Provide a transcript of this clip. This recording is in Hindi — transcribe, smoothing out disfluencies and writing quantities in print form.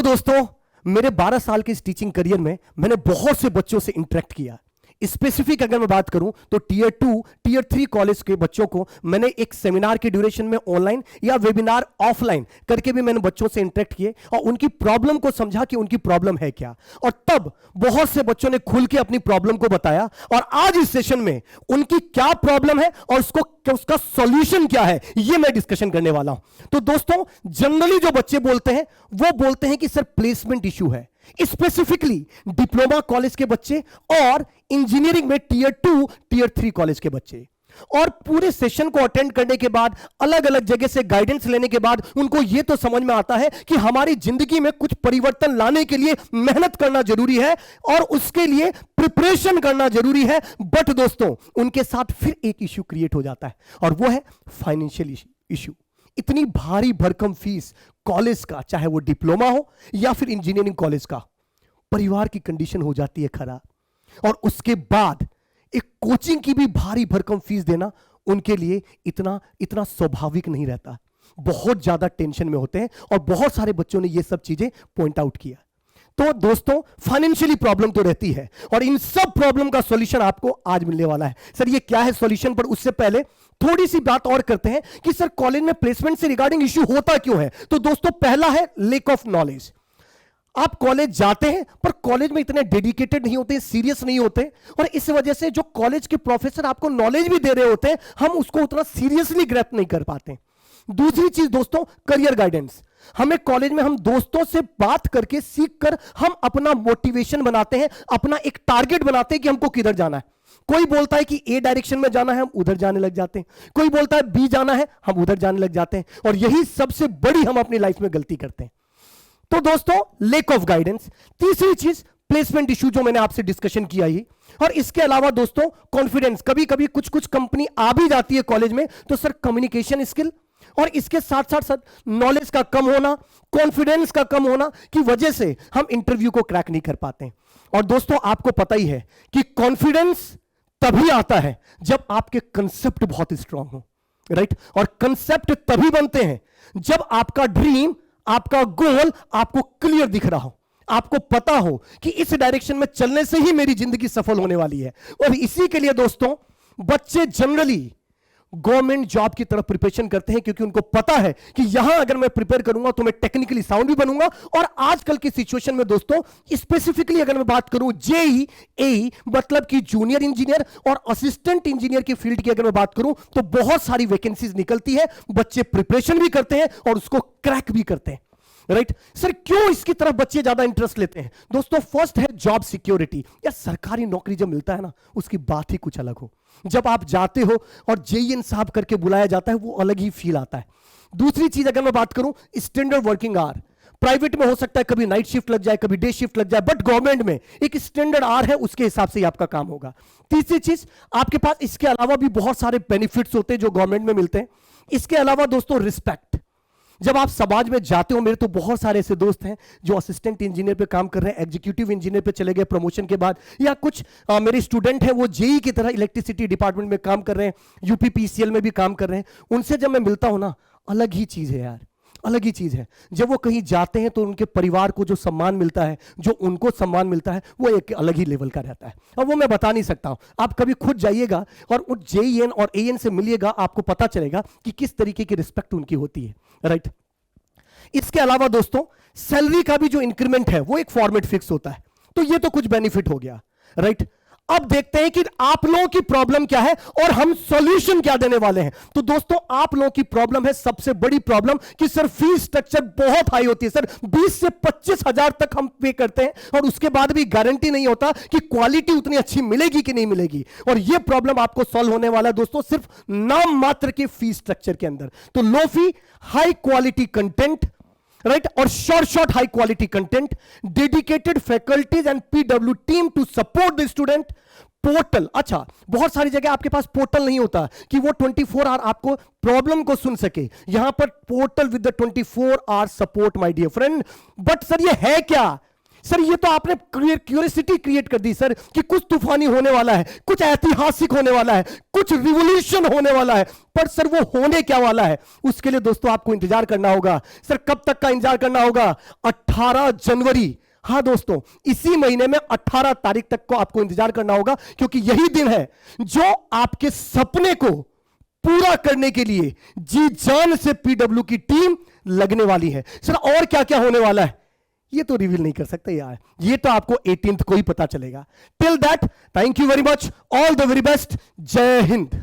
दोस्तों, मेरे 12 साल के इस टीचिंग करियर में मैंने बहुत से बच्चों से इंटरेक्ट किया। स्पेसिफिक अगर मैं बात करूं तो टीयर 2 टीयर 3 कॉलेज के बच्चों को मैंने एक सेमिनार के ड्यूरेशन में ऑनलाइन या वेबिनार ऑफलाइन करके भी मैंने बच्चों से इंटरेक्ट किए और उनकी प्रॉब्लम को समझा कि उनकी प्रॉब्लम है क्या, और तब बहुत से बच्चों ने खुल के अपनी प्रॉब्लम को बताया। और आज इस सेशन में उनकी क्या प्रॉब्लम है और उसका सॉल्यूशन क्या है, यह मैं डिस्कशन करने वाला हूं। तो दोस्तों, जनरली जो बच्चे बोलते हैं वो बोलते हैं कि सर प्लेसमेंट इशू है, स्पेसिफिकली डिप्लोमा कॉलेज के बच्चे और इंजीनियरिंग में टीयर 2 टीयर 3 कॉलेज के बच्चे। और पूरे सेशन को अटेंड करने के बाद, अलग अलग जगह से गाइडेंस लेने के बाद उनको यह तो समझ में आता है कि हमारी जिंदगी में कुछ परिवर्तन लाने के लिए मेहनत करना जरूरी है और उसके लिए प्रिपरेशन करना जरूरी है। बट दोस्तों, उनके साथ फिर एक इश्यू क्रिएट हो जाता है और वो है फाइनेंशियल इश्यू। इतनी भारी भरकम फीस कॉलेज का, चाहे वो डिप्लोमा हो या फिर इंजीनियरिंग कॉलेज का, परिवार की कंडीशन हो जाती है खराब, और उसके बाद एक कोचिंग की भी भारी भरकम फीस देना उनके लिए इतना स्वाभाविक नहीं रहता। बहुत ज्यादा टेंशन में होते हैं और बहुत सारे बच्चों ने ये सब चीजें पॉइंट आउट किया। तो दोस्तों, फाइनेंशियली प्रॉब्लम तो रहती है और इन सब प्रॉब्लम का सॉल्यूशन आपको आज मिलने वाला है। सर ये क्या है सॉल्यूशन, पर उससे पहले थोड़ी सी बात और करते हैं कि सर कॉलेज में प्लेसमेंट से रिगार्डिंग इश्यू होता क्यों है। तो दोस्तों, पहला है लेक ऑफ नॉलेज। आप कॉलेज जाते हैं पर कॉलेज में इतने डेडिकेटेड नहीं होते, सीरियस नहीं होते, और इस वजह से जो कॉलेज के प्रोफेसर आपको नॉलेज भी दे रहे होते हैं, हम उसको उतना सीरियसली ग्रैस्प नहीं कर पाते। दूसरी चीज दोस्तों, करियर गाइडेंस। हमें कॉलेज में हम दोस्तों से बात करके, सीख कर हम अपना मोटिवेशन बनाते हैं, अपना एक टारगेट बनाते हैं कि हमको किधर जाना है। कोई बोलता है कि ए डायरेक्शन में जाना है, हम उधर जाने लग जाते हैं। कोई बोलता है बी जाना है, हम उधर जाने लग जाते हैं, और यही सबसे बड़ी हम अपनी लाइफ में गलती करते हैं। तो दोस्तों, लेक ऑफ गाइडेंस। तीसरी चीज प्लेसमेंट इशू, जो मैंने आपसे डिस्कशन किया ही। और इसके अलावा दोस्तों, कॉन्फिडेंस। कभी कभी कुछ कंपनी आ भी जाती है कॉलेज में, तो सर कम्युनिकेशन स्किल और इसके साथ साथ नॉलेज का कम होना, कॉन्फिडेंस का कम होना की वजह से हम इंटरव्यू को क्रैक नहीं कर पाते। और दोस्तों, आपको पता ही है कि कॉन्फिडेंस तभी आता है जब आपके कंसेप्ट बहुत स्ट्रांग हो, राइट। और कंसेप्ट तभी बनते हैं जब आपका ड्रीम, आपका गोल आपको क्लियर दिख रहा हो, आपको पता हो कि इस डायरेक्शन में चलने से ही मेरी जिंदगी सफल होने वाली है। और इसी के लिए दोस्तों, बच्चे जनरली गवर्नमेंट जॉब की तरफ प्रिपरेशन करते हैं, क्योंकि उनको पता है कि यहां अगर मैं प्रिपेयर करूंगा तो मैं टेक्निकली साउंड भी बनूंगा। और आजकल की सिचुएशन में दोस्तों, स्पेसिफिकली अगर मैं बात करूं जेई एई, मतलब कि जूनियर इंजीनियर और असिस्टेंट इंजीनियर की फील्ड की अगर मैं बात करूं, तो बहुत सारी वैकेंसीज निकलती है। बच्चे प्रिपरेशन भी करते हैं और उसको क्रैक भी करते हैं, राइट। सर क्यों इसकी तरफ बच्चे ज्यादा इंटरेस्ट लेते हैं? दोस्तों, फर्स्ट है जॉब सिक्योरिटी। या सरकारी नौकरी जब मिलता है ना, उसकी बात ही कुछ अलग हो। जब आप जाते हो और जेईएन साहब करके बुलाया जाता है, वो अलग ही फील आता है। दूसरी चीज अगर मैं बात करूं, स्टैंडर्ड वर्किंग आवर। प्राइवेट में हो सकता है कभी नाइट शिफ्ट लग जाए, कभी डे शिफ्ट लग जाए, बट गवर्नमेंट में एक स्टैंडर्ड आवर है, उसके हिसाब से ही आपका काम होगा। तीसरी चीज, आपके पास इसके अलावा भी बहुत सारे बेनिफिट्स होते हैं जो गवर्नमेंट में मिलते हैं। इसके अलावा दोस्तों, रिस्पेक्ट। जब आप समाज में जाते हो, मेरे तो बहुत सारे ऐसे दोस्त हैं जो असिस्टेंट इंजीनियर पे काम कर रहे हैं, एग्जीक्यूटिव इंजीनियर पे चले गए प्रमोशन के बाद, या कुछ मेरे स्टूडेंट हैं वो जेई की तरह इलेक्ट्रिसिटी डिपार्टमेंट में काम कर रहे हैं, यूपीपीसीएल में भी काम कर रहे हैं। उनसे जब मैं मिलता हूं ना, अलग ही चीज है यार, अलग ही चीज है। जब वो कहीं जाते हैं तो उनके परिवार को जो सम्मान मिलता है, जो उनको सम्मान मिलता है, वो एक अलग ही लेवल का रहता है। अब वो मैं बता नहीं सकता हूं, आप कभी खुद जाइएगा और उन जेईएन और एएन से मिलिएगा, आपको पता चलेगा कि किस तरीके की रिस्पेक्ट उनकी होती है, राइट। इसके अलावा दोस्तों, सैलरी का भी जो इंक्रीमेंट है वो एक फॉर्मेट फिक्स होता है। तो ये तो कुछ बेनिफिट हो गया, राइट। अब देखते हैं कि आप लोगों की प्रॉब्लम क्या है और हम सॉल्यूशन क्या देने वाले हैं। तो दोस्तों, आप लोगों की प्रॉब्लम है, सबसे बड़ी प्रॉब्लम, कि सर फीस स्ट्रक्चर बहुत हाई होती है। सर 20 से 25 हजार तक हम पे करते हैं और उसके बाद भी गारंटी नहीं होता कि क्वालिटी उतनी अच्छी मिलेगी कि नहीं मिलेगी। और यह प्रॉब्लम आपको सॉल्व होने वाला है दोस्तों सिर्फ नाम मात्र के फीस स्ट्रक्चर के अंदर। तो low fee, high quality content, right, और short high quality content, dedicated faculties and PW team to support the student, portal. अच्छा, बहुत सारी जगह आपके पास पोर्टल नहीं होता कि वो 24 आवर आपको प्रॉब्लम को सुन सके। यहां पर portal with the 24 hour support my dear friend. But sir ये है क्या? सर ये तो आपने क्यूरियोसिटी क्रिएट कर दी सर कि कुछ तूफानी होने वाला है, कुछ ऐतिहासिक होने वाला है, कुछ रिवॉल्यूशन होने वाला है। पर सर वो होने क्या वाला है, उसके लिए दोस्तों आपको इंतजार करना होगा। सर कब तक का इंतजार करना होगा? 18 जनवरी। हां दोस्तों, इसी महीने में 18 तारीख तक को आपको इंतजार करना होगा, क्योंकि यही दिन है जो आपके सपने को पूरा करने के लिए जी जान से पीडब्ल्यू की टीम लगने वाली है। सर और क्या क्या होने वाला है ये तो रिवील नहीं कर सकते यार, ये तो आपको 18th को ही पता चलेगा। Till that, thank you very much, all the very best, जय हिंद।